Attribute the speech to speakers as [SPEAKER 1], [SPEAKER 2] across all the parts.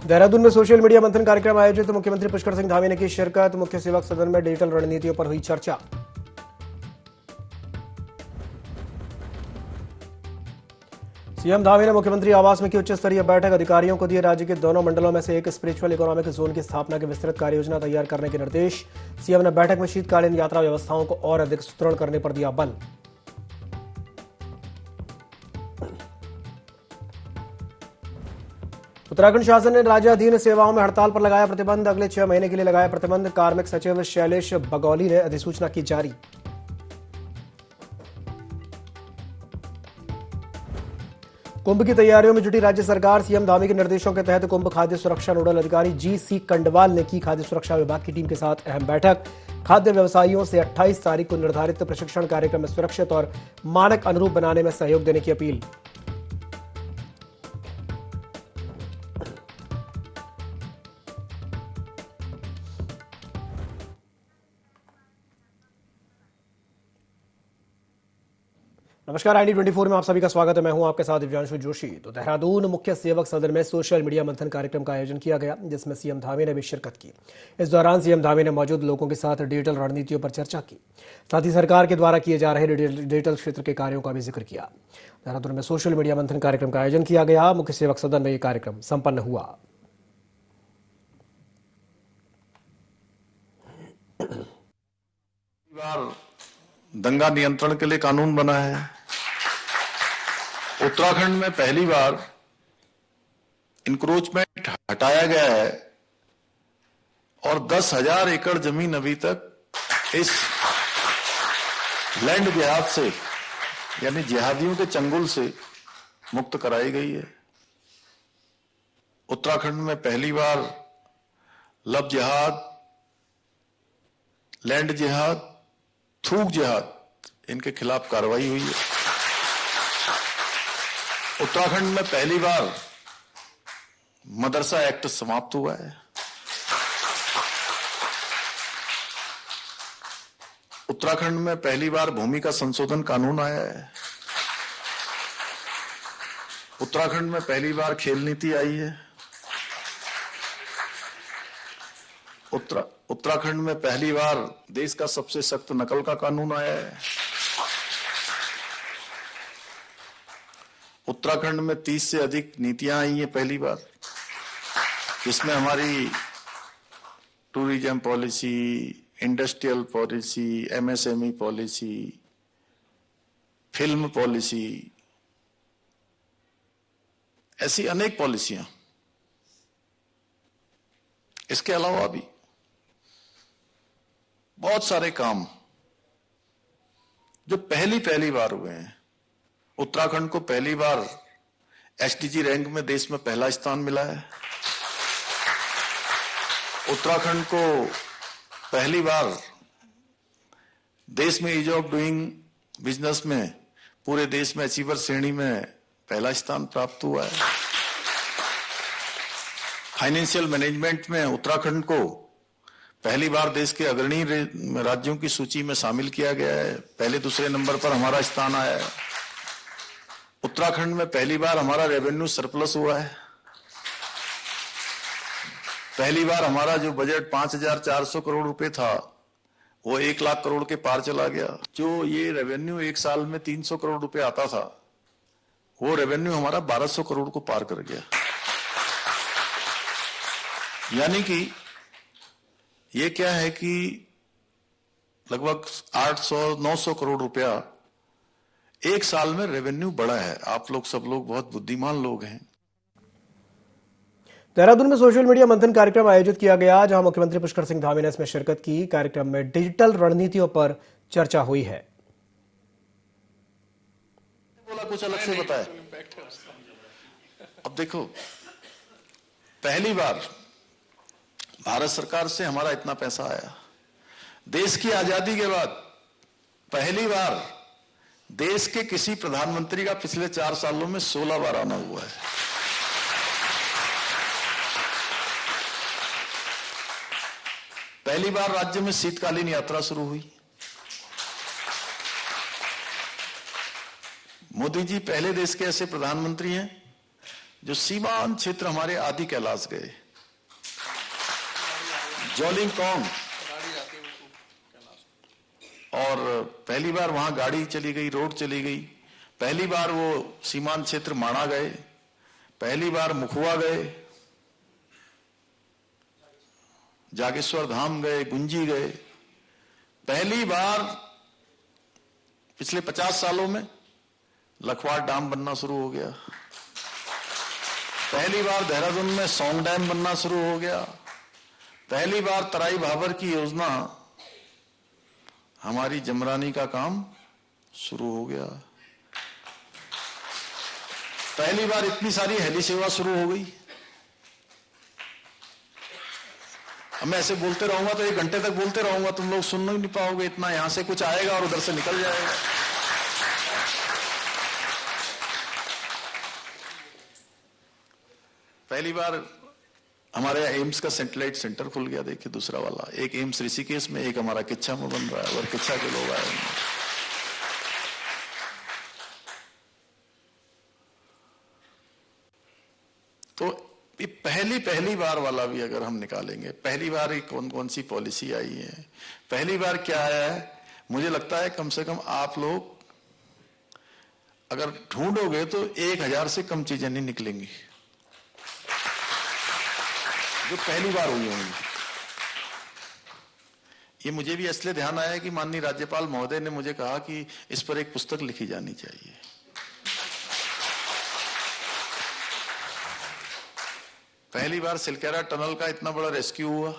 [SPEAKER 1] देहरादून में social media मंथन कार्यक्रम आयोजित, मुख्यमंत्री पुष्कर सिंह धामी ने की शिरकत। मुख्य सेवक सदन में डिजिटल रणनीतियों पर हुई चर्चा। सीएम धामी ने मुख्यमंत्री आवास में की उच्च स्तरीय बैठक। अधिकारियों को दिए राज्य के दोनों मंडलों में से एक स्पिरिचुअल इकोनॉमिक जोन की स्थापना की विस्तृत कार्ययोजना तैयार करने के निर्देश। सीएम ने बैठक में शीतकालीन यात्रा व्यवस्थाओं को और अधिक सुदृढ़ करने पर दिया बल। उत्तराखंड शासन ने राज्याधीन सेवाओं में हड़ताल पर लगाया प्रतिबंध। अगले 6 महीने के लिए लगाया प्रतिबंध। कार्मिक सचिव शैलेश बगौली ने अधिसूचना की जारी। कुंभ की तैयारियों में जुटी राज्य सरकार। सीएम धामी के निर्देशों के तहत कुंभ खाद्य सुरक्षा नोडल अधिकारी जी.सी. कंडवाल ने की खाद्य सुरक्षा विभाग की टीम के साथ अहम बैठक। खाद्य व्यवसायियों से 28 तारीख को निर्धारित प्रशिक्षण कार्यक्रम में सुरक्षित और मानक अनुरूप बनाने में सहयोग देने की अपील। नमस्कार, आईडी 24 में आप सभी का स्वागत है। मैं हूं आपके साथ दिव्यांशु जोशी। तो देहरादून मुख्य सेवक सदन में सोशल मीडिया मंथन कार्यक्रम का आयोजन किया गया, जिसमें सीएम धामी ने भी शिरकत की। इस दौरान सीएम धामी ने मौजूद लोगों के साथ डिजिटल रणनीतियों पर चर्चा की। साथ ही सरकार के द्वारा किए जा रहे डिजिटल क्षेत्र के कार्यों का भी जिक्र किया। देहरादून में सोशल मीडिया मंथन कार्यक्रम का आयोजन किया गया। मुख्य सेवक सदन में यह कार्यक्रम संपन्न हुआ।
[SPEAKER 2] दंगा नियंत्रण के लिए कानून बना है। उत्तराखंड में पहली बार इंक्रोचमेंट हटाया गया है और 10,000 एकड़ जमीन अभी तक इस लैंड जिहाद से, यानी जिहादियों के चंगुल से मुक्त कराई गई है। उत्तराखंड में पहली बार लव जिहाद, लैंड जिहाद, थूक जिहाद, इनके खिलाफ कार्रवाई हुई है। उत्तराखंड में पहली बार मदरसा एक्ट समाप्त हुआ है। उत्तराखंड में पहली बार भूमि का संशोधन कानून आया है। उत्तराखंड में पहली बार खेल नीति आई है। उत्तराखंड में पहली बार देश का सबसे सख्त नकल का कानून आया है। उत्तराखंड में 30 से अधिक नीतियां आई हैं पहली बार, जिसमें हमारी tourism policy, industrial policy, MSME policy, film policy, ऐसी अनेक पॉलिसियां। इसके अलावा भी बहुत सारे काम जो पहली बार हुए हैं। उत्तराखंड को पहली बार एसडीजी रैंक में देश में पहला स्थान मिला है। उत्तराखंड को पहली बार देश में ईज ऑफ डूइंग बिजनेस में पूरे देश में अचीवर श्रेणी में पहला स्थान प्राप्त हुआ है। फाइनेंशियल मैनेजमेंट में उत्तराखंड को पहली बार देश के अग्रणी राज्यों की सूची में शामिल किया गया है। पहले दूसरे नंबर पर हमारा स्थान आया है। उत्तराखंड में पहली बार हमारा रेवेन्यू सरप्लस हुआ है। पहली बार हमारा जो बजट 5,400 करोड़ रुपए था, वो 1 लाख करोड़ के पार चला गया। जो ये रेवेन्यू एक साल में 300 करोड़ रुपए आता था, वो रेवेन्यू हमारा 1,200 करोड़ को पार कर गया। यानी कि ये क्या है कि लगभग 800-900 करोड़ रुपया एक साल में रेवेन्यू बढ़ा है। आप लोग सब लोग बहुत बुद्धिमान लोग हैं।
[SPEAKER 1] देहरादून में सोशल मीडिया मंथन कार्यक्रम आयोजित किया गया, जहां मुख्यमंत्री पुष्कर सिंह धामी ने इसमें शिरकत की। कार्यक्रम में डिजिटल रणनीतियों पर चर्चा हुई है।
[SPEAKER 2] बोला कुछ अलग से बताया। अब देखो, पहली बार भारत सरकार से हमारा इतना पैसा आया। देश की आजादी के बाद पहली बार देश के किसी प्रधानमंत्री का पिछले 4 सालों में 16 बार आना हुआ है। पहली बार राज्य में शीतकालीन यात्रा शुरू हुई। मोदी जी पहले देश के ऐसे प्रधानमंत्री हैं जो सीमांत क्षेत्र हमारे आदि कैलाश गए, जोलिंगकोंग, और पहली बार वहां गाड़ी चली गई, रोड चली गई। पहली बार वो सीमांत क्षेत्र माणा गए, पहली बार मुखुआ गए, जागेश्वर धाम गए, गुंजी गए। पहली बार पिछले 50 सालों में लखवाड़ डैम बनना शुरू हो गया। पहली बार देहरादून में सौंग डैम बनना शुरू हो गया। पहली बार तराई भाबर की योजना हमारी जमरानी का काम शुरू हो गया। पहली बार इतनी सारी हेली सेवा शुरू हो गई। अब मैं ऐसे बोलते रहूंगा तो 1 घंटे तक बोलते रहूंगा, तुम लोग सुन नहीं पाओगे। इतना यहां से कुछ आएगा और उधर से निकल जाएगा। पहली बार हमारे एम्स का सैटेलाइट सेंटर खुल गया। देखिए दूसरा वाला, एक एम्स ऋषिकेश में, एक हमारा किच्छा में बन रहा है, और किच्छा के लोग आए हैं। तो ये पहली बार वाला भी अगर हम निकालेंगे, पहली बार कौन कौन सी पॉलिसी आई है, पहली बार क्या आया है, मुझे लगता है कम से कम आप लोग अगर ढूंढोगे तो 1000 से कम चीजें नहीं निकलेंगी जो पहली बार हुई होंगी। ये मुझे भी इसलिए ध्यान आया कि माननीय राज्यपाल महोदय ने मुझे कहा कि इस पर एक पुस्तक लिखी जानी चाहिए। पहली बार सिलकेरा टनल का इतना बड़ा रेस्क्यू हुआ।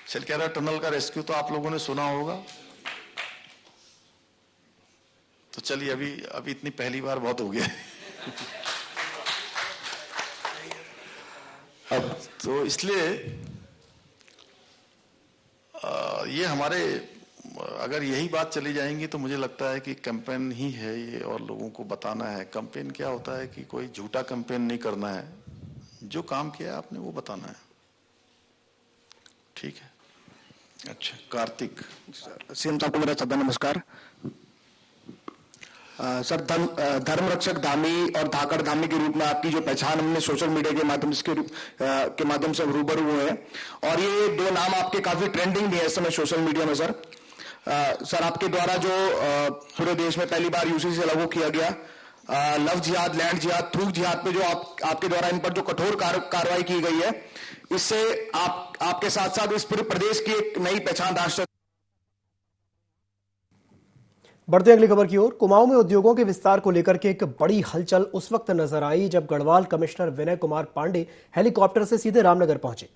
[SPEAKER 2] सिलकेरा टनल का रेस्क्यू तो आप लोगों ने सुना होगा। तो चलिए अभी इतनी पहली बार बहुत हो गया। अब तो इसलिए ये हमारे अगर यही बात चली जाएंगी तो मुझे लगता है कि कैंपेन ही है ये, और लोगों को बताना है। कैंपेन क्या होता है कि कोई झूठा कैंपेन नहीं करना है, जो काम किया है आपने वो बताना है। ठीक है, अच्छा कार्तिक।
[SPEAKER 3] सीएम साहब को मेरा सदा नमस्कार। सर, धर्म रक्षक धामी और धाकड़ धामी के रूप में आपकी जो पहचान हमने सोशल मीडिया के माध्यम के माध्यम से रूबरू हुए हैं, और ये 2 नाम आपके काफी ट्रेंडिंग भी है इस समय सोशल मीडिया में। सर आपके द्वारा जो पूरे देश में पहली बार यूसीसी लागू किया गया, लव जिहाद, लैंड जिहाद, थूक जिहाद पे जो आपके द्वारा इन पर जो कठोर कार्रवाई की गई है, इससे आपके साथ साथ इस पूरे प्रदेश की एक नई पहचान राष्ट्र।
[SPEAKER 1] बढ़ते अगली खबर की ओर। कुमाऊं में उद्योगों के विस्तार को लेकर के एक बड़ी हलचल उस वक्त नजर आई जब गढ़वाल कमिश्नर विनय कुमार पांडे हेलीकॉप्टर से सीधे रामनगर पहुंचे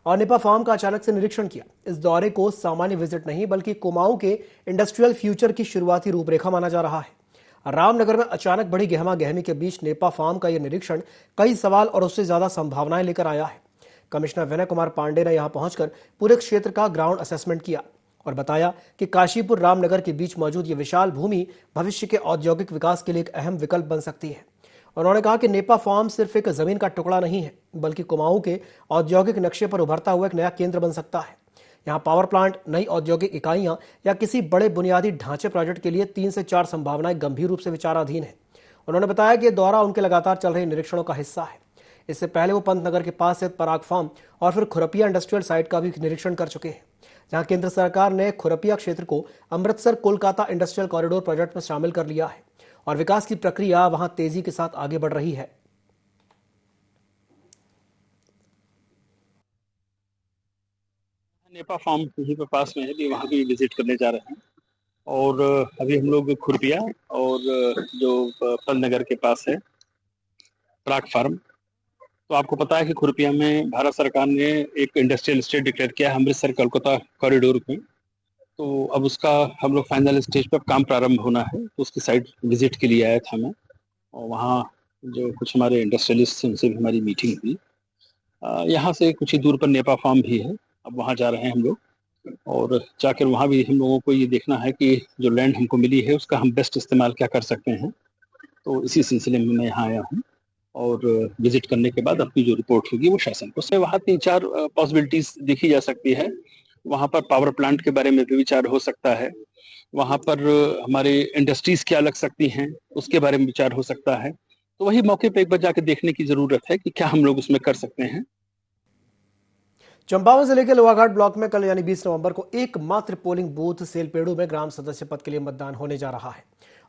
[SPEAKER 1] और निपा फार्म का अचानक से निरीक्षण किया। इस दौरे को सामान्य विजिट नहीं बल्कि कुमाऊं के इंडस्ट्रियल फ्यूचर की शुरुआती रूपरेखा माना जा रहा है। रामनगर में अचानक बड़ी गहमा गहमी के बीच नेपा फार्म का यह निरीक्षण कई सवाल और उससे ज्यादा संभावनाएं लेकर आया है। कमिश्नर विनय कुमार पांडे ने यहां पहुंचकर पूरे क्षेत्र का ग्राउंड असेसमेंट किया और बताया कि काशीपुर रामनगर के बीच मौजूद ये विशाल भूमि भविष्य के औद्योगिक विकास के लिए एक अहम विकल्प बन सकती है। उन्होंने कहा कि नेपा फार्म सिर्फ एक जमीन का टुकड़ा नहीं है बल्कि कुमाऊं के औद्योगिक नक्शे पर उभरता हुआ एक नया केंद्र बन सकता है। यहां पावर प्लांट, नई औद्योगिक इकाइयां या किसी बड़े बुनियादी ढांचे प्रोजेक्ट के लिए 3 से 4 संभावनाएं गंभीर रूप से विचाराधीन है। उन्होंने बताया कि यह दौरा उनके लगातार चल रहे निरीक्षणों का हिस्सा है। इससे पहले वो पंतनगर के पास स्थित पराग फार्म और फिर खुरपिया इंडस्ट्रियल साइट का भी निरीक्षण कर चुके हैं, जहां केंद्र सरकार ने खुरपिया क्षेत्र को Amritsar Kolkata industrial corridor project में शामिल कर लिया है और विकास की प्रक्रिया वहां तेजी के साथ आगे बढ़ रही है।
[SPEAKER 4] नेपा फार्म यहीं पे पास में है, भी वहाँ भी विजिट करने जा रहे हैं। और अभी हम लोग खुरपिया और जो फलनगर के पास है पराग फार्म, तो आपको पता है कि खुरपिया में भारत सरकार ने एक इंडस्ट्रियल स्टेट डिक्लेयर किया है अमृतसर कोलकाता कॉरिडोर में। तो अब उसका हम लोग फाइनल स्टेज पर काम प्रारंभ होना है, तो उसकी साइट विजिट के लिए आया था मैं, और वहाँ जो कुछ हमारे इंडस्ट्रियलिस्ट उनसे भी हमारी मीटिंग हुई। यहाँ से कुछ ही दूर पर नेपा फार्म भी है, अब वहाँ जा रहे हैं हम लोग, और जाकर वहाँ भी हम लोगों को ये देखना है कि जो लैंड हमको मिली है उसका हम बेस्ट इस्तेमाल क्या कर सकते हैं। तो इसी सिलसिले में मैं यहाँ आया हूँ, और विजिट करने के बाद अपनी जो रिपोर्ट होगी वो शासन को। उसमें वहाँ 3-4 पॉसिबिलिटीज देखी जा सकती है। वहाँ पर पावर प्लांट के बारे में भी विचार हो सकता है, वहां पर हमारे इंडस्ट्रीज क्या लग सकती हैं, उसके बारे में विचार हो सकता है। तो वही मौके पे एक बार जाके देखने की जरूरत है कि क्या हम लोग उसमें कर सकते हैं।
[SPEAKER 1] चंपावत जिले के लोहाघाट ब्लॉक में कल यानी 20 नवंबर को एकमात्र पोलिंग बूथ सेलपेड़ू में ग्राम सदस्य पद के लिए मतदान होने जा रहा है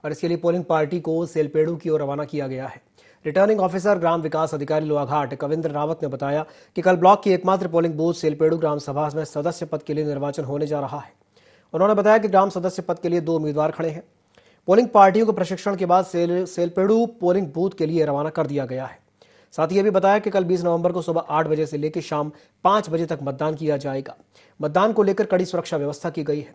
[SPEAKER 1] और इसके लिए पोलिंग पार्टी को सेलपेड़ू की ओर रवाना किया गया है। रिटर्निंग ऑफिसर ग्राम विकास अधिकारी लोहाघाट कविंद्र रावत ने बताया कि कल ब्लॉक की एकमात्र पोलिंग बूथ सेलपेड़ू ग्राम सभा में सदस्य पद के लिए निर्वाचन होने जा रहा है। उन्होंने बताया कि ग्राम सदस्य पद के लिए 2 उम्मीदवार खड़े हैं। पोलिंग पार्टियों को प्रशिक्षण के बाद सेलपेड़ू पोलिंग बूथ के लिए रवाना कर दिया गया है। साथ ही ये भी बताया कि कल 20 नवंबर को सुबह 8 बजे से लेकर शाम 5 बजे तक मतदान किया जाएगा। मतदान को लेकर कड़ी सुरक्षा व्यवस्था की गई है।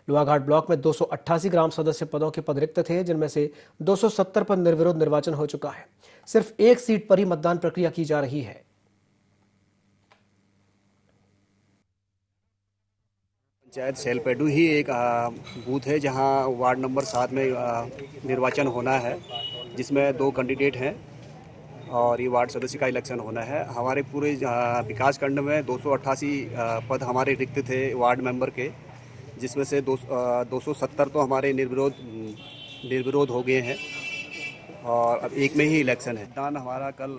[SPEAKER 1] लोहाघाट ब्लॉक में 288 ग्राम सदस्य पदों के पद रिक्त थे, जिनमें से 270 पर निर्विरोध निर्वाचन हो चुका है। सिर्फ एक सीट पर ही मतदान प्रक्रिया की जा रही है।
[SPEAKER 5] पंचायत सेलपेडू ही एक बूथ है जहां वार्ड नंबर 7 में निर्वाचन होना है, जिसमें 2 कैंडिडेट हैं और ये वार्ड सदस्य का इलेक्शन होना है। हमारे पूरे विकास खंड में 288 पद हमारे रिक्त थे वार्ड मेंबर के, जिसमें से 270 तो हमारे निर्विरोध हो गए हैं और अब एक में ही इलेक्शन है। मतदान हमारा कल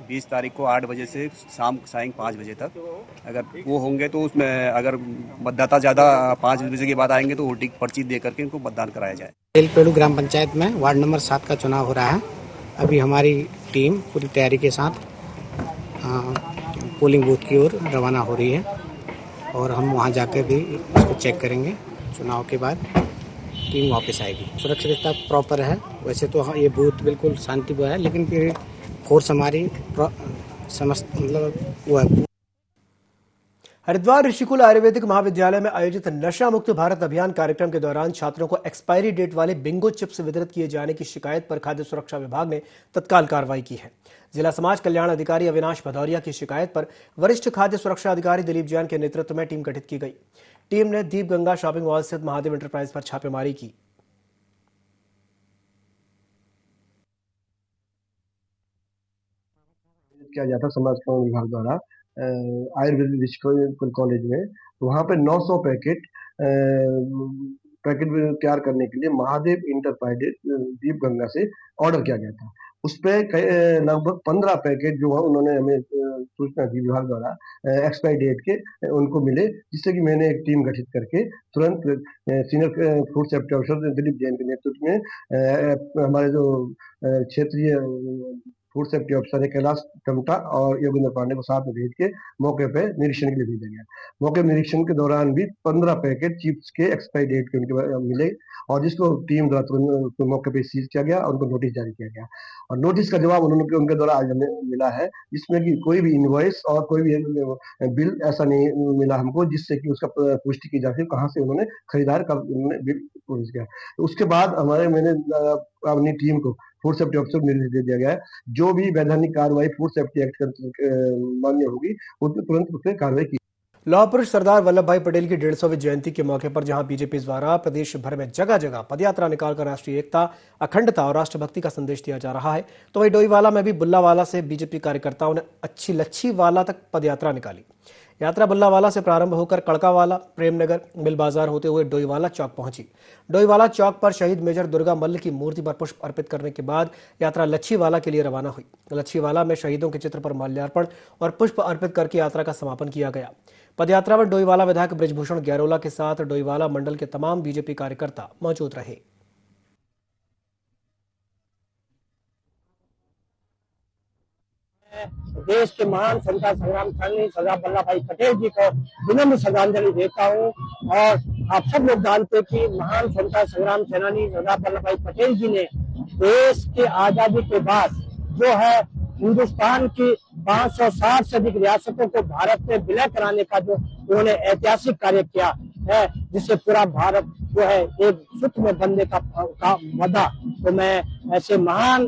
[SPEAKER 5] 20 तारीख को 8 बजे से शाम 5 बजे तक अगर वो होंगे तो उसमें अगर मतदाता ज़्यादा 5 बजे के बाद आएंगे तो वोटिंग पर्ची दे करके इनको मतदान कराया जाए।
[SPEAKER 6] सेलपेड़ू ग्राम पंचायत में वार्ड नंबर 7 का चुनाव हो रहा है। अभी हमारी टीम पूरी तैयारी के साथ पोलिंग बूथ की ओर रवाना हो रही है और हम वहां जाकर भी इसको चेक करेंगे। चुनाव के बाद टीम वापस आएगी। सुरक्षितता प्रॉपर है। वैसे तो ये बूथ बिल्कुल शांतिपूर्ण है, लेकिन फिर फोर्स हमारी समस्त मतलब वो है।
[SPEAKER 1] हरिद्वार ऋषिकुल आयुर्वेदिक महाविद्यालय में आयोजित नशा मुक्त भारत अभियान कार्यक्रम के दौरान छात्रों को एक्सपायरी डेट वाले बिंगो चिप्स वितरित किए जाने की शिकायत पर खाद्य सुरक्षा विभाग ने तत्काल कार्रवाई की है। जिला समाज कल्याण अधिकारी अविनाश भदौरिया की शिकायत पर वरिष्ठ खाद्य सुरक्षा अधिकारी दिलीप जैन के नेतृत्व में टीम गठित की गई। टीम ने दीप गंगा शॉपिंग मॉल स्थित महादेव एंटरप्राइज पर छापेमारी की।
[SPEAKER 7] किया जाता समाज कल्याण विभाग द्वारा आयुर्वेदिक ऋषिकुल कॉलेज में, तो वहाँ पे 900 पैकेट तैयार करने के लिए महादेव इंटरप्राइज दीप गंगा से ऑर्डर किया गया था। उस पे लगभग 15 पैकेट जो है उन्होंने हमें सूचना दी विभाग द्वारा एक्सपायरी डेट के उनको मिले, जिससे कि मैंने एक टीम गठित करके तुरंत senior food safety officer Dilip Jain के नेतृत्व में हमारे जो क्षेत्रीय फूड सेफ्टी अफसर है कैलाश टमटा और योगेंद्र पांडे को साथ में भेज के मौके पे निरीक्षण के लिए भेजा गया। मौके निरीक्षण के दौरान भी 15 पैकेट चिप्स के एक्सपायरी डेट के उनके मिले और जिसको टीम द्वारा मौके पे सीज किया गया और उनको नोटिस जारी किया गया। और नोटिस का जवाब उनके द्वारा आज हमें मिला है, जिसमें कि कोई भी इनवॉइस और कोई भी बिल ऐसा नहीं मिला हमको, जिससे कि उसका पुष्टि की जा सके कहाँ से उन्होंने खरीदार का उन्होंने बिल पहुंच गया। तो उसके बाद मैंने अपनी टीम को फूड सेफ्टी ऑफिसर को निर्देश दे दिया गया है, जो भी वैधानिक कार्रवाई फूड सेफ्टी एक्ट मान्य होगी उसमें तुरंत उस पर कार्रवाई की।
[SPEAKER 1] लौह पुरुष सरदार वल्लभ भाई पटेल की 150वीं जयंती के मौके पर जहां बीजेपी द्वारा प्रदेश भर में जगह जगह पदयात्रा निकालकर राष्ट्रीय एकता, अखंडता और राष्ट्रभक्ति का संदेश दिया जा रहा है, तो वहीं डोईवाला में भी बुल्लावाला से बीजेपी कार्यकर्ताओं ने अच्छी लच्छी वाला तक पदयात्रा निकाली। यात्रा बुल्लावाला से प्रारंभ होकर कड़कावाला, प्रेमनगर, मिल बाजार होते हुए डोईवाला चौक पहुंची। डोईवाला चौक पर शहीद मेजर दुर्गा मल्ल की मूर्ति पर पुष्प अर्पित करने के बाद यात्रा लच्छीवाला के लिए रवाना हुई। लच्छीवाला में शहीदों के चित्र पर माल्यार्पण और पुष्प अर्पित करके यात्रा का समापन किया गया। पदयात्रा में डोईवाला विधायक बृजभूषण गैरोला के साथ डोईवाला मंडल के तमाम बीजेपी कार्यकर्ता मौजूद रहे।
[SPEAKER 8] देश के महान स्वतंत्रता संग्राम सेनानी सरदार वल्लभ भाई पटेल जी को विनम्र श्रद्धांजलि देता हूँ। और आप सब लोग जानते हैं कि महान स्वतंत्रता संग्राम सेनानी सरदार वल्लभ भाई पटेल जी ने देश के आजादी के बाद जो है हिंदुस्तान की 560 से अधिक रियासतों को भारत में विलय कराने का जो उन्होंने ऐतिहासिक कार्य किया है, जिससे पूरा भारत जो है एक सूत्र में बनने का वादा। तो मैं ऐसे महान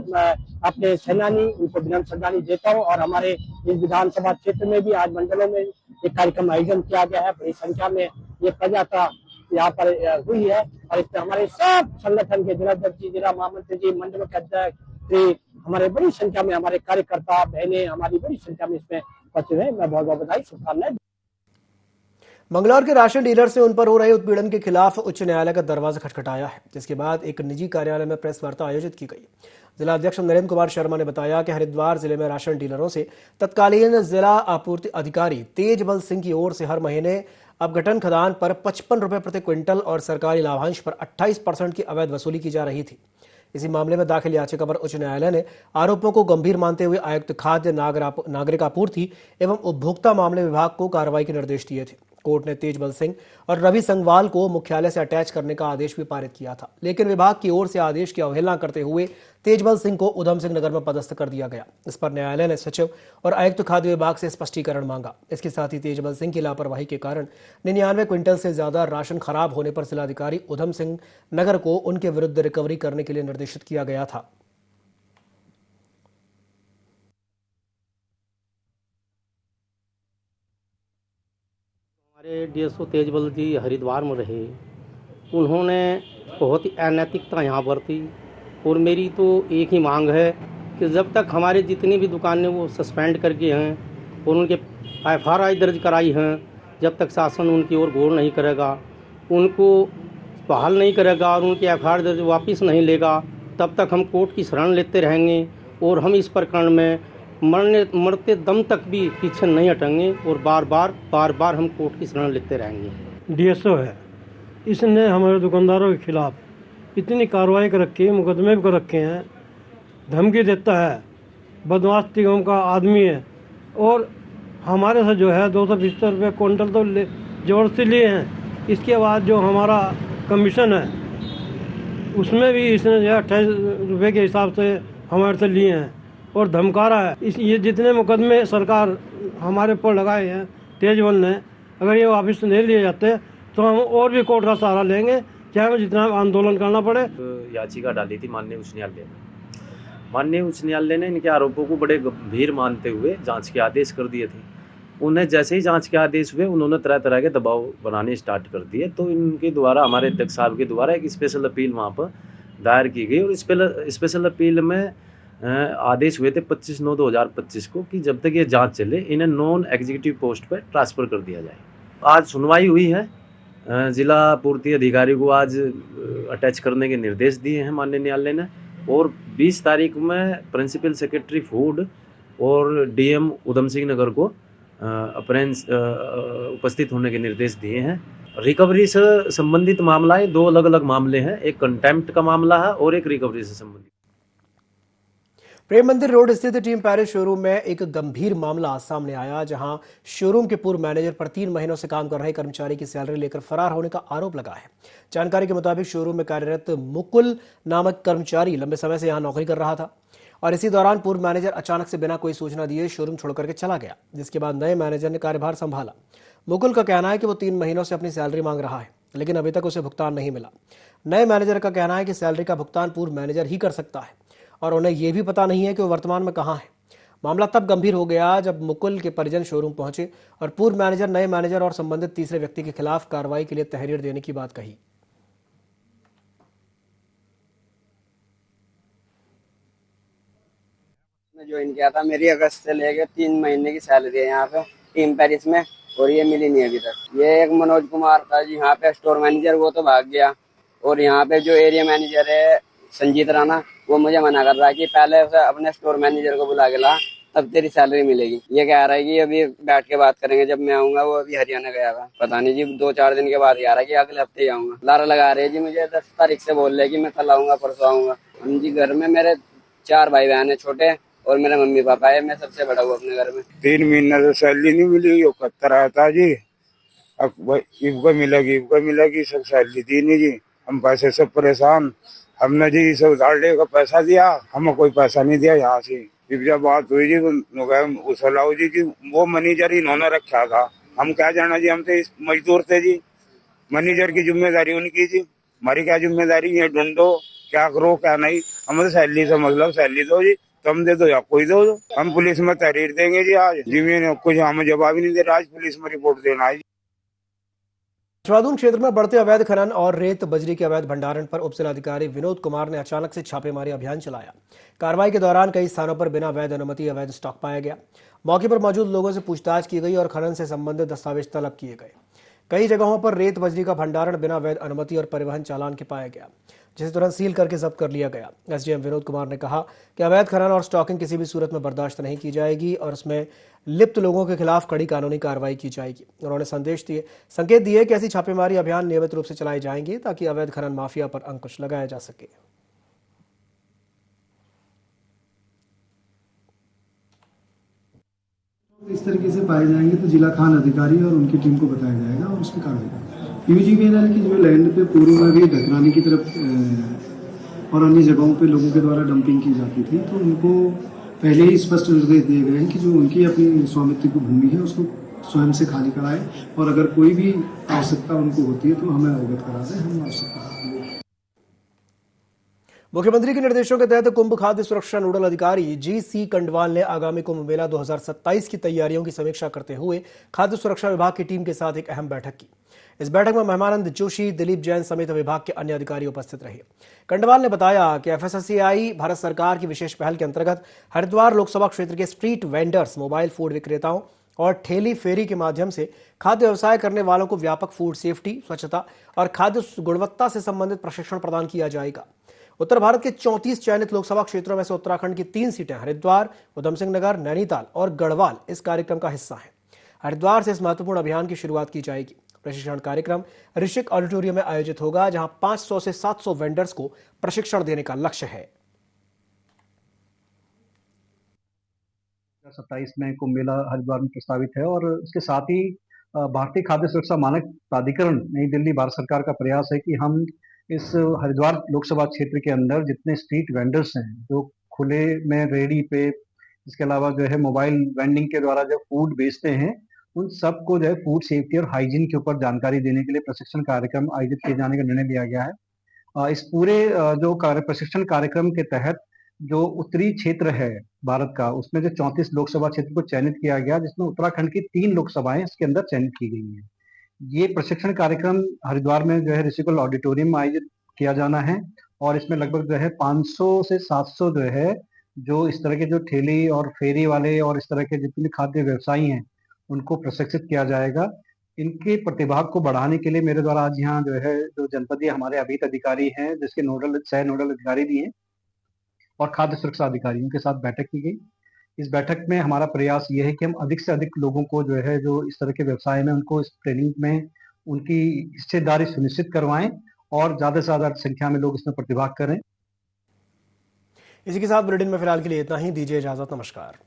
[SPEAKER 8] अपने सेनानी उनको विनम्र श्रद्धांजलि देता हूँ। और हमारे इस विधानसभा क्षेत्र में भी आज मंडलों में एक कार्यक्रम आयोजन किया गया है। बड़ी संख्या में ये पदयात्रा यहाँ पर हुई है और इसमें हमारे सब संगठन के जिलाध्यक्ष जी, जिला महामंत्री जी, मंडलों के अध्यक्ष, हमारे बड़ी संख्या में हमारे कार्यकर्ता बहनें हमारी बड़ी संख्या में इसमें उपस्थित है। मैं बहुत बहुत बधाई, शुभकामनाएं।
[SPEAKER 1] मंगलौर के राशन डीलर से उन पर हो रहे उत्पीड़न के खिलाफ उच्च न्यायालय का दरवाजा खटखटाया है, जिसके बाद एक निजी कार्यालय में प्रेस वार्ता आयोजित की गई। जिला अध्यक्ष नरेंद्र कुमार शर्मा ने बताया कि हरिद्वार जिले में राशन डीलरों से तत्कालीन जिला आपूर्ति अधिकारी तेजबल सिंह की ओर से हर महीने अपघटन खदान पर 55 रुपए प्रति क्विंटल और सरकारी लाभांश पर 28% की अवैध वसूली की जा रही थी। इसी मामले में दाखिल याचिका पर उच्च न्यायालय ने आरोपों को गंभीर मानते हुए आयुक्त खाद्य नागरिक आपूर्ति एवं उपभोक्ता मामले विभाग को कार्रवाई के निर्देश दिए थे। कोर्ट ने तेजबल सिंह और रवि संगवाल को मुख्यालय से अटैच करने का आदेश भी पारित किया था, लेकिन विभाग की ओर से आदेश की अवहेलना करते हुए तेजबल सिंह को उधम सिंह नगर में पदस्थ कर दिया गया। इस पर न्यायालय ने सचिव और आयुक्त खाद्य विभाग से स्पष्टीकरण मांगा। इसके साथ ही तेजबल सिंह की लापरवाही के कारण 99 क्विंटल से ज्यादा राशन खराब होने पर जिलाधिकारी उधम सिंह नगर को उनके विरुद्ध रिकवरी करने के लिए निर्देशित किया गया था।
[SPEAKER 9] हमारे डीएसओ तेजबल जी हरिद्वार में रहे, उन्होंने बहुत ही अनैतिकता यहाँ बरती और मेरी तो एक ही मांग है कि जब तक हमारे जितनी भी दुकानें वो सस्पेंड करके हैं और उनके एफआईआर दर्ज कराई हैं, जब तक शासन उनकी ओर गौर नहीं करेगा, उनको बहाल नहीं करेगा और उनकी एफआईआर दर्ज वापस नहीं लेगा, तब तक हम कोर्ट की शरण लेते रहेंगे और हम इस प्रकरण में मरते दम तक भी पीछे नहीं हटेंगे और बार बार हम कोर्ट की शरण लेते रहेंगे।
[SPEAKER 10] डीएसओ है, इसने हमारे दुकानदारों के खिलाफ इतनी कार्रवाई कर रखी है, मुकदमे भी कर रखे हैं, धमकी देता है, बदमाश निगम का आदमी है और हमारे से जो है 275 रुपये क्विंटल तो ज़बरदस्ती लिए हैं। इसके बाद जो हमारा कमीशन है उसमें भी इसने जो है 28 रुपये के हिसाब से हमारे से लिए हैं और धमका रहा है। ये जितने मुकदमे सरकार हमारे ऊपर लगाए हैं तेजबल ने, अगर ये वापस नहीं लिए जाते तो हम और भी कोर्ट का सहारा लेंगे, चाहे हमें जितना आंदोलन करना पड़े।
[SPEAKER 11] याचिका डाली थी माननीय उच्च न्यायालय में। माननीय उच्च न्यायालय ने इनके आरोपों को बड़े गंभीर मानते हुए जांच के आदेश कर दिए थे। उन्हें जैसे ही जांच के आदेश हुए उन्होंने तरह तरह के दबाव बनाने स्टार्ट कर दिए, तो इनके द्वारा हमारे अध्यक्ष साहब के द्वारा एक स्पेशल अपील वहाँ पर दायर की गई और स्पेशल अपील में आदेश हुए थे 25/9/2025 को कि जब तक ये जांच चले इन्हें नॉन एग्जीक्यूटिव पोस्ट पर ट्रांसफ़र कर दिया जाए। आज सुनवाई हुई है, जिला पूर्ति अधिकारी को आज अटैच करने के निर्देश दिए हैं माननीय न्यायालय ने और 20 तारीख में प्रिंसिपल सेक्रेटरी फूड और डीएम उधम सिंह नगर को अपरेंस उपस्थित होने के निर्देश दिए हैं। रिकवरी से संबंधित मामला है, 2 अलग अलग मामले हैं, एक कंटेम्प्ट का मामला है और एक रिकवरी से संबंधित।
[SPEAKER 1] प्रेम मंदिर रोड स्थित टीम पैरिस शोरूम में एक गंभीर मामला सामने आया, जहां शोरूम के पूर्व मैनेजर पर 3 महीनों से काम कर रहे कर्मचारी की सैलरी लेकर फरार होने का आरोप लगा है। जानकारी के मुताबिक शोरूम में कार्यरत मुकुल नामक कर्मचारी लंबे समय से यहां नौकरी कर रहा था और इसी दौरान पूर्व मैनेजर अचानक से बिना कोई सूचना दिए शोरूम छोड़कर के चला गया, जिसके बाद नए मैनेजर ने कार्यभार संभाला। मुकुल का कहना है कि वो 3 महीनों से अपनी सैलरी मांग रहा है, लेकिन अभी तक उसे भुगतान नहीं मिला। नए मैनेजर का कहना है कि सैलरी का भुगतान पूर्व मैनेजर ही कर सकता है और उन्हें यह भी पता नहीं है कि वो वर्तमान में कहां है। मामला तब गंभीर हो गया जब मुकुल के परिजन शोरूम पहुंचे और पूर्व मैनेजर, नए मैनेजर और संबंधित तीसरे व्यक्ति के खिलाफ कार्रवाई के लिए तहरीर देने की बात कही।
[SPEAKER 12] ज्वाइन किया था, मेरी अगस्त से लेकर 3 महीने की सैलरी है यहाँ पे टीम पैरिस में और ये मिली नहीं अभी तक। ये एक मनोज कुमार था जी यहाँ पे स्टोर मैनेजर, वो तो भाग गया और यहाँ पे जो एरिया मैनेजर है संजीत राणा, वो मुझे मना कर रहा है कि पहले उसे अपने स्टोर मैनेजर को बुला के ला, तब तेरी सैलरी मिलेगी। ये कह रहा है कि अभी बैठ के बात करेंगे जब मैं आऊंगा। वो अभी हरियाणा गया था, पता नहीं जी 2-4 दिन के बाद ही आ रहा है कि अगले हफ्ते ही आऊंगा। लारा लगा रहे जी मुझे, 10 तारीख से बोल रहे कि मैं कल आऊंगा, परसों आऊंगा। हम जी घर में मेरे 4 भाई बहन है छोटे और मेरे मम्मी पापा है, मैं सबसे बड़ा हूँ अपने घर में।
[SPEAKER 13] 3 महीने से सैलरी नहीं मिली, वो कत्तर आया था जी। अब इबका मिलेगी, सब सैलरी दी नहीं जी। हम पैसे से परेशान, हमने जी सब उधार का पैसा दिया, हमें कोई पैसा नहीं दिया यहाँ से। जब बात हुई जी उसलाओ जी की वो मैनेजर इन्होंने रखा था, हम क्या जाना जी, हम तो मजदूर थे जी। मैनेजर की जिम्मेदारी उनकी जी, हमारी क्या जिम्मेदारी है, ढूंढो क्या करो क्या नहीं। हमें तो सैलरी से मतलब सैलरी दो जी, तुम दे दो या कोई दो। हम पुलिस में तहरीर देंगे जी आज। जी मैंने कुछ हमें जवाब ही नहीं दे रहा, आज पुलिस में रिपोर्ट देना है।
[SPEAKER 1] देहरादून क्षेत्र में बढ़ते अवैध खनन और रेत बजरी के अवैध भंडारण पर उप जिलाधिकारी विनोद कुमार ने अचानक से छापेमारी अभियान चलाया। कार्रवाई के दौरान कई स्थानों पर बिना वैध अनुमति अवैध स्टॉक पाया गया। मौके पर मौजूद लोगों से पूछताछ की गई और खनन से संबंधित दस्तावेज तलब किए गए। कई जगहों पर रेत बजरी का भंडारण बिना वैध अनुमति और परिवहन चालान के पाया गया, जिसे तुरंत सील करके जब्त कर लिया गया। एसडीएम विनोद कुमार ने कहा कि अवैध खनन और स्टॉकिंग किसी भी सूरत में बर्दाश्त नहीं की जाएगी और उसमें लिप्त लोगों के खिलाफ कड़ी कानूनी कार्रवाई की जाएगी। उन्होंने संकेत दिए कि ऐसी छापेमारी अभियान नियमित रूप से चलाए जाएंगे ताकि अवैध खनन माफिया पर अंकुश लगाया जा सके।
[SPEAKER 14] इस तरीके से पाए जाएंगे तो जिला खान अधिकारी और उनकी टीम को बताया जाएगा और उसमें कार्रवाई करेंगे। यूजीवीएनएल की जो लैंड पे पूर्व में भी ढकरानी की तरफ और अन्य जगहों पे लोगों के द्वारा डंपिंग की जाती थी, तो उनको पहले ही स्पष्ट निर्देश दिए गए हैं कि जो उनकी अपनी स्वामित्व की भूमि है उसको स्वयं से खाली कराए और अगर कोई भी आवश्यकता उनको होती है तो हमें अवगत करा दें, हम आवश्यकता।
[SPEAKER 1] मुख्यमंत्री के निर्देशों के तहत कुंभ खाद्य सुरक्षा नोडल अधिकारी जी.सी. कंडवाल ने आगामी कुंभ मेला 2027 की तैयारियों की समीक्षा करते हुए खाद्य सुरक्षा विभाग की टीम के साथ एक अहम बैठक की। इस बैठक में मेहमानंद जोशी, दिलीप जैन समेत विभाग के अन्य अधिकारी उपस्थित रहे। कंडवाल ने बताया कि एफएसएसएआई भारत सरकार की विशेष पहल के अंतर्गत हरिद्वार लोकसभा क्षेत्र के स्ट्रीट वेंडर्स, मोबाइल फूड विक्रेताओं और ठेली फेरी के माध्यम से खाद्य व्यवसाय करने वालों को व्यापक फूड सेफ्टी, स्वच्छता और खाद्य गुणवत्ता से संबंधित प्रशिक्षण प्रदान किया जाएगा। उत्तर भारत के 34 चयनित लोकसभा क्षेत्रों में से उत्तराखंड की 3 सीटें हरिद्वार, उधम सिंह नगर, नैनीताल और गढ़वाल इस कार्यक्रम का हिस्सा हैं। हरिद्वार से इस महत्वपूर्ण अभियान की शुरुआत की जाएगी। प्रशिक्षण कार्यक्रम ऋषिक ऑडिटोरियम में आयोजित होगा, जहां 500 से 700 वेंडर्स को प्रशिक्षण देने का लक्ष्य है।
[SPEAKER 15] 27 में कुंभ मेला हरिद्वार में प्रस्तावित है और इसके साथ ही भारतीय खाद्य सुरक्षा मानक प्राधिकरण नई दिल्ली भारत सरकार का प्रयास है कि हम इस हरिद्वार लोकसभा क्षेत्र के अंदर जितने स्ट्रीट वेंडर्स हैं जो खुले में रेडी पे, इसके अलावा जो है मोबाइल वेंडिंग के द्वारा जो फूड बेचते हैं, उन सबको जो है फूड सेफ्टी और हाइजीन के ऊपर जानकारी देने के लिए प्रशिक्षण कार्यक्रम आयोजित किए जाने का निर्णय लिया गया है। इस पूरे जो प्रशिक्षण कार्यक्रम के तहत जो उत्तरी क्षेत्र है भारत का, उसमें जो 34 लोकसभा क्षेत्र को चयनित किया गया, जिसमें उत्तराखंड की 3 लोकसभाएं इसके अंदर चयनित की गई हैं। ये प्रशिक्षण कार्यक्रम हरिद्वार में जो है ऋषिकुल ऑडिटोरियम में आयोजित किया जाना है और इसमें लगभग जो है 500 से 700 जो है जो इस तरह के जो ठेली और फेरी वाले और इस तरह के जितने खाद्य व्यवसायी हैं उनको प्रशिक्षित किया जाएगा। इनके प्रतिभाग को बढ़ाने के लिए मेरे द्वारा आज यहाँ जो है जो जनपदीय हमारे अभित अधिकारी हैं, जिसके सह नोडल अधिकारी भी हैं और खाद्य सुरक्षा अधिकारियों के साथ बैठक की गई। इस बैठक में हमारा प्रयास ये है कि हम अधिक से अधिक लोगों को जो है जो इस तरह के व्यवसाय में उनको इस ट्रेनिंग में उनकी हिस्सेदारी सुनिश्चित करवाएं और ज्यादा से ज्यादा संख्या में लोग इसमें प्रतिभाग करें।
[SPEAKER 1] इसी के साथ बुलेटिन में फिलहाल के लिए इतना ही। दीजिए इजाजत। नमस्कार।